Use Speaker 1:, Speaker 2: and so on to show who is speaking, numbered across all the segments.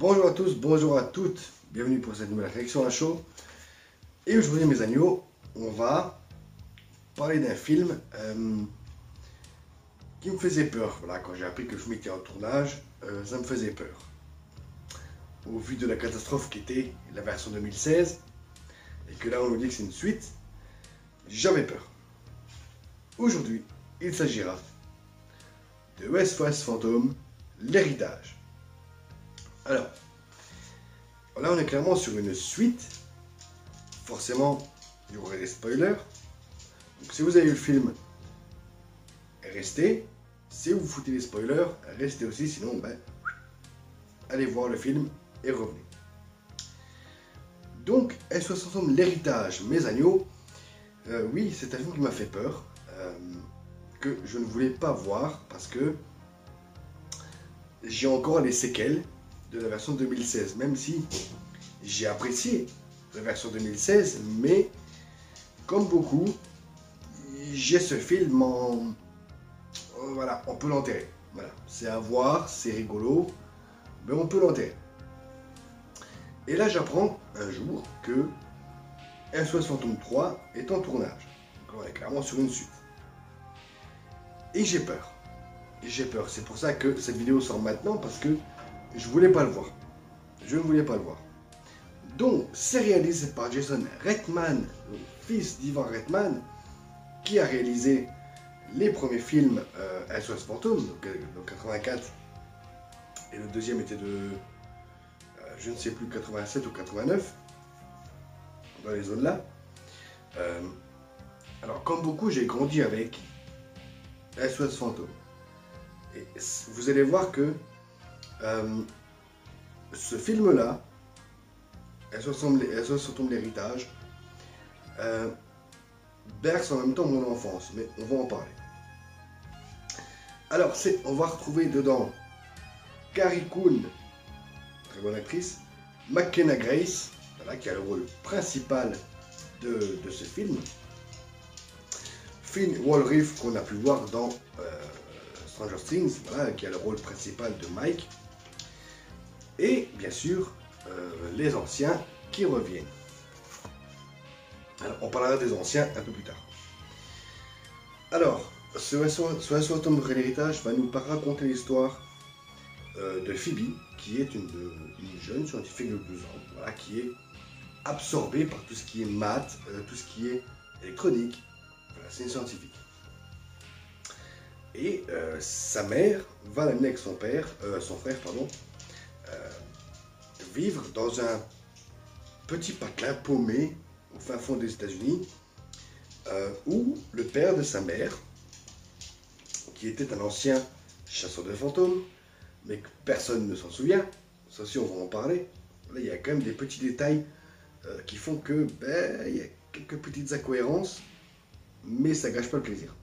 Speaker 1: Bonjour à tous, bonjour à toutes, bienvenue pour cette nouvelle réaction à chaud. Et aujourd'hui mes agneaux, on va parler d'un film qui me faisait peur. Voilà, quand j'ai appris que le film était en tournage, ça me faisait peur. Au vu de la catastrophe qui était la version 2016, et que là on nous dit que c'est une suite, j'avais peur. Aujourd'hui, il s'agira de SOS Fantôme, l'héritage. Alors, là on est clairement sur une suite. Forcément, il y aurait des spoilers. Donc si vous avez vu le film, restez. Si vous foutez les spoilers, restez aussi. Sinon, allez voir le film et revenez. Donc, SOS Fantôme, l'héritage, mes agneaux. Oui, c'est un film qui m'a fait peur. Que je ne voulais pas voir parce que j'ai encore les séquelles de la version 2016, même si j'ai apprécié la version 2016, mais comme beaucoup, j'ai ce film en... Voilà, on peut l'enterrer. Voilà, c'est à voir, c'est rigolo, mais on peut l'enterrer. Et là, j'apprends un jour que SOS Fantôme 3 est en tournage. Donc on est clairement sur une suite. Et j'ai peur. J'ai peur. C'est pour ça que cette vidéo sort maintenant, parce que je voulais pas le voir. Je ne voulais pas le voir. Donc, c'est réalisé par Jason Reitman, le fils d'Ivan Reitman, qui a réalisé les premiers films SOS Fantôme, donc 84, et le deuxième était de, je ne sais plus, 87 ou 89, dans les zones là. Alors, comme beaucoup, j'ai grandi avec SOS Fantôme. Et vous allez voir que ce film-là, SOS Fantôme l'héritage, berce en même temps mon enfance, mais on va en parler. Alors, on va retrouver dedans Carrie Coon, très bonne actrice, McKenna Grace, voilà, qui a le rôle principal de ce film, Finn Wolfhard, qu'on a pu voir dans Stranger Things, voilà, qui a le rôle principal de Mike, et bien sûr les anciens qui reviennent. Alors, on parlera des anciens un peu plus tard. Alors, ce SOS Fantôme de l'héritage va nous raconter l'histoire de Phoebe, qui est une jeune scientifique de 12 ans, voilà, qui est absorbée par tout ce qui est maths, tout ce qui est électronique. Voilà, c'est une scientifique. Et sa mère va l'amener avec son frère, vivre dans un petit patelin paumé au fin fond des États-Unis, où le père de sa mère, qui était un ancien chasseur de fantômes, mais que personne ne s'en souvient, ça aussi on va en parler. Là, il y a quand même des petits détails qui font que il y a quelques petites incohérences, mais ça gâche pas le plaisir.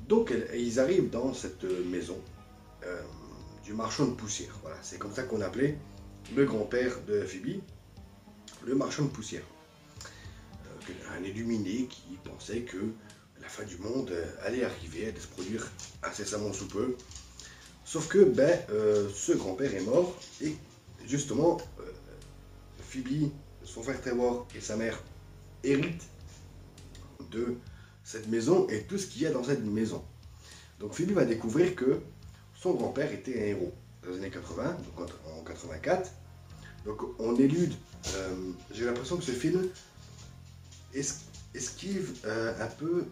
Speaker 1: Donc ils arrivent dans cette maison du marchand de poussière. Voilà, c'est comme ça qu'on appelait le grand-père de Phoebe, le marchand de poussière. Un illuminé qui pensait que la fin du monde allait arriver, allait se produire incessamment sous peu. Sauf que ce grand-père est mort et justement Phoebe, son frère Trevor et sa mère héritent de cette maison et tout ce qu'il y a dans cette maison. Donc Phoebe va découvrir que son grand-père était un héros dans les années 80, donc en 84. Donc on élude, j'ai l'impression que ce film esquive un peu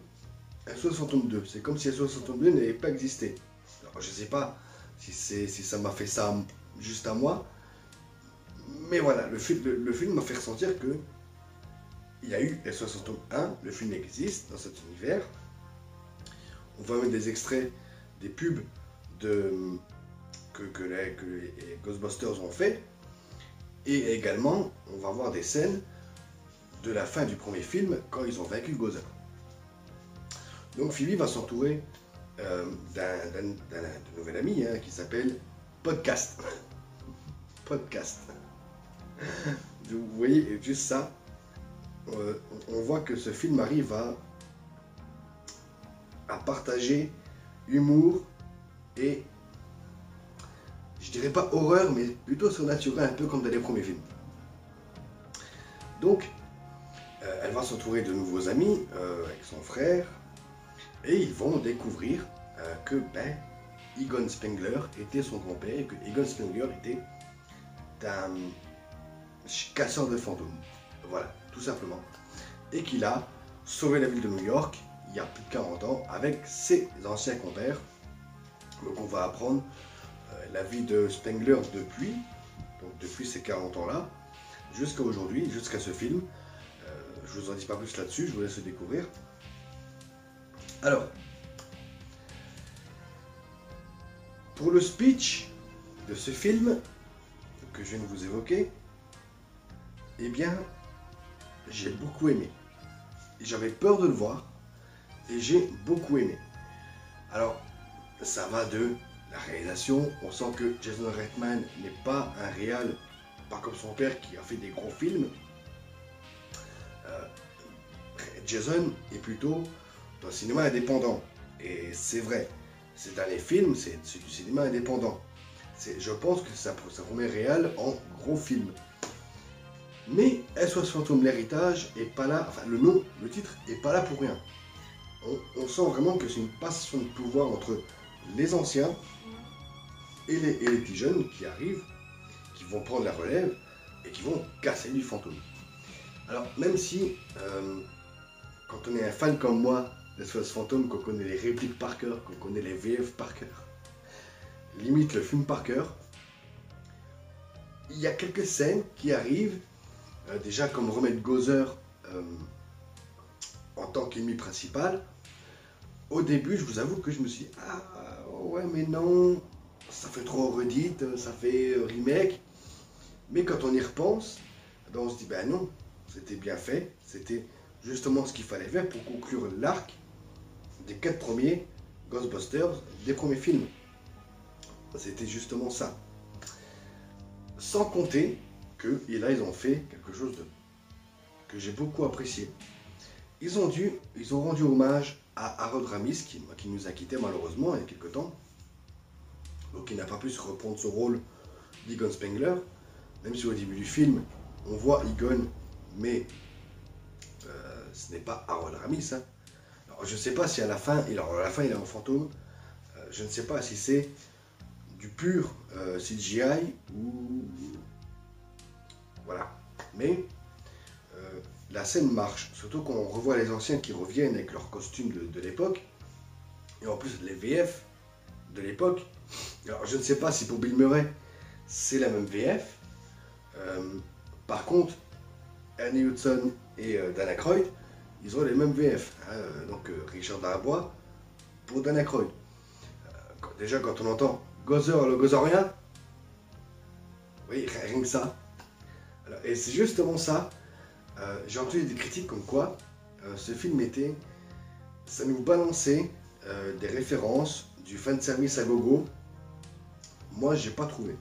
Speaker 1: SOS Fantôme 2. C'est comme si SOS Fantôme 2 n'avait pas existé. Alors je sais pas si ça m'a fait ça juste à moi, mais voilà, le film m'a fait ressentir que il y a eu SOS Fantôme 1, le film existe dans cet univers. On va mettre des extraits, des pubs que les Ghostbusters ont fait. Et également, on va voir des scènes de la fin du premier film quand ils ont vaincu Gozer. Donc Phoebe va s'entourer d'un nouvel ami qui s'appelle Podcast. Podcast. Vous voyez juste ça. On voit que ce film arrive à partager humour et je dirais pas horreur, mais plutôt surnaturel, un peu comme dans les premiers films. Donc, elle va s'entourer de nouveaux amis avec son frère, et ils vont découvrir que Egon Spengler était son grand-père, et que Egon Spengler était un casseur de fantômes. Voilà, tout simplement. Et qu'il a sauvé la ville de New York il y a plus de 40 ans avec ses anciens compères. Donc on va apprendre la vie de Spengler depuis ces 40 ans-là, jusqu'à aujourd'hui, jusqu'à ce film. Je vous en dis pas plus là-dessus, je vous laisse le découvrir. Alors, pour le speech de ce film que je viens de vous évoquer, eh bien, j'ai beaucoup aimé. J'avais peur de le voir et j'ai beaucoup aimé. Alors, ça va de la réalisation. On sent que Jason Reitman n'est pas un réal, pas comme son père qui a fait des gros films. Jason est plutôt dans le cinéma indépendant. Et c'est vrai, ces derniers films, c'est du cinéma indépendant. Je pense que c'est sa première réal en gros film. Mais SOS Fantôme l'héritage est pas là, enfin le titre est pas là pour rien. On sent vraiment que c'est une passation de pouvoir entre les anciens et les petits jeunes qui arrivent, qui vont prendre la relève et qui vont casser du fantôme. Alors même si, quand on est un fan comme moi de SOS Fantôme, qu'on connaît les répliques par cœur, qu'on connaît les VF par cœur, limite le film par cœur, il y a quelques scènes qui arrivent, déjà comme remettre Gozer en tant qu'ennemi principal. Au début, je vous avoue que je me suis dit, ah ouais mais non, ça fait trop redite, ça fait remake. Mais quand on y repense, on se dit, ben non, c'était bien fait, c'était justement ce qu'il fallait faire pour conclure l'arc des 4 premiers Ghostbusters, des premiers films. C'était justement ça. Sans compter que, et là ils ont fait quelque chose que j'ai beaucoup apprécié. Ils ont rendu hommage à Harold Ramis, qui nous a quittés malheureusement il y a quelques temps. Donc il n'a pas pu se reprendre son rôle d'Egon Spengler, même si au début du film, on voit Egon, mais ce n'est pas Harold Ramis. Hein. Alors, je ne sais pas si à la fin il est un fantôme. Je ne sais pas si c'est du pur CGI ou... Voilà. Mais la scène marche, surtout quand on revoit les anciens qui reviennent avec leurs costumes de l'époque, et en plus les VF de l'époque. Alors je ne sais pas si pour Bill Murray c'est la même VF. Par contre, Ernie Hudson et Dan Aykroyd, ils ont les mêmes VF. Hein, donc Richard Darbois pour Dan Aykroyd. Déjà quand on entend Gozer le Gozerien, oui, rien que ça. Alors, et c'est justement ça. J'ai entendu des critiques comme quoi ce film ça nous balançait des références, du fanservice à gogo. Moi, j'ai pas trouvé.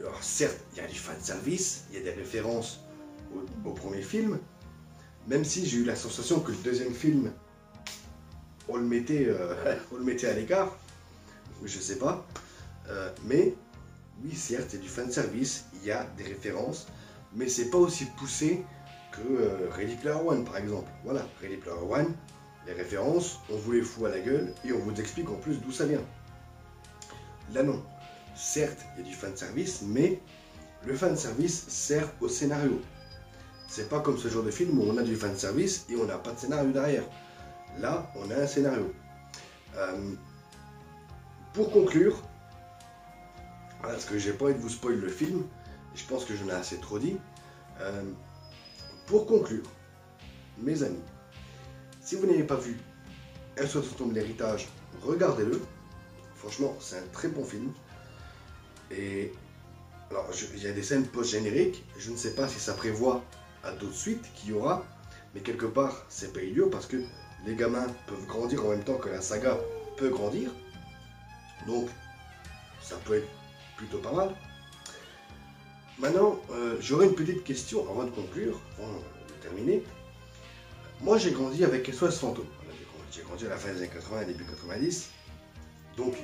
Speaker 1: Alors certes, il y a du fanservice, il y a des références au premier film, même si j'ai eu la sensation que le deuxième film, on le mettait à l'écart, je sais pas. Mais oui, certes, il y a du fanservice, il y a des références, mais c'est pas aussi poussé que Ready Player One par exemple. Voilà, Ready Player One, les références, on vous les fout à la gueule et on vous explique en plus d'où ça vient. Là non, certes il y a du fanservice, mais le fanservice sert au scénario. C'est pas comme ce genre de film où on a du fanservice et on n'a pas de scénario derrière. Là, on a un scénario. Pour conclure, parce que j'ai pas envie de vous spoiler le film, je pense que j'en ai assez trop dit. Pour conclure, mes amis, si vous n'avez pas vu SOS Fantôme l'héritage, regardez-le. Franchement, c'est un très bon film. Et alors, il y a des scènes post-génériques. Je ne sais pas si ça prévoit à d'autres suites qu'il y aura, mais quelque part, c'est pas idiot parce que les gamins peuvent grandir en même temps que la saga peut grandir. Donc, ça peut être plutôt pas mal. Maintenant, j'aurais une petite question avant de conclure, avant de terminer. Moi, j'ai grandi avec SOS Fantôme. J'ai grandi à la fin des années 80 et début 90. Donc,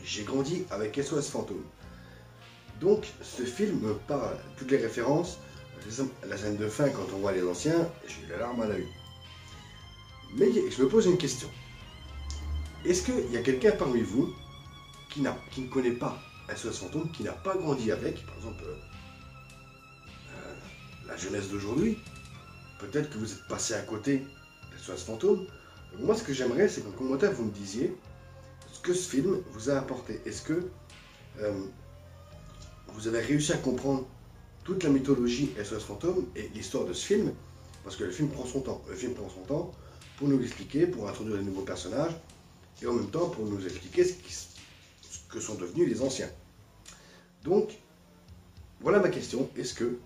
Speaker 1: j'ai grandi avec SOS Fantôme. Donc ce film me parle, toutes les références, la scène de fin quand on voit les anciens, j'ai eu la larme à l'œil. Mais je me pose une question. Est-ce qu'il y a quelqu'un parmi vous qui ne connaît pas SOS Fantôme, qui n'a pas grandi avec, par exemple, la jeunesse d'aujourd'hui? Peut-être que vous êtes passé à côté de SOS Fantôme. Donc moi, ce que j'aimerais, c'est qu'en commentaire, vous me disiez ce que ce film vous a apporté. Est-ce que vous avez réussi à comprendre toute la mythologie SOS Fantôme et l'histoire de ce film? Parce que le film prend son temps. Le film prend son temps pour nous expliquer, pour introduire de nouveaux personnages, et en même temps pour nous expliquer ce que sont devenus les anciens. Donc, voilà ma question. Est-ce que,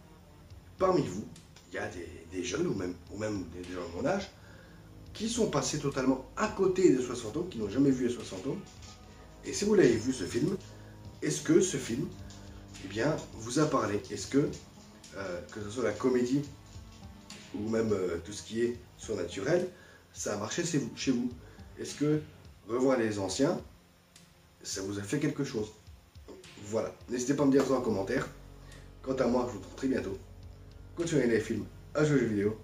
Speaker 1: parmi vous, il y a des jeunes, ou même des gens de mon âge, qui sont passés totalement à côté de SOS Fantôme, qui n'ont jamais vu SOS Fantôme? Et si vous l'avez vu, ce film, est-ce que ce film, eh bien, vous a parlé? Est-ce que ce soit la comédie, ou même tout ce qui est surnaturel, ça a marché chez vous? Est-ce que revoir les anciens, ça vous a fait quelque chose? Voilà, n'hésitez pas à me dire ça en commentaire. Quant à moi, je vous retrouve très bientôt. Continuez les films, à jouer aux jeux vidéo.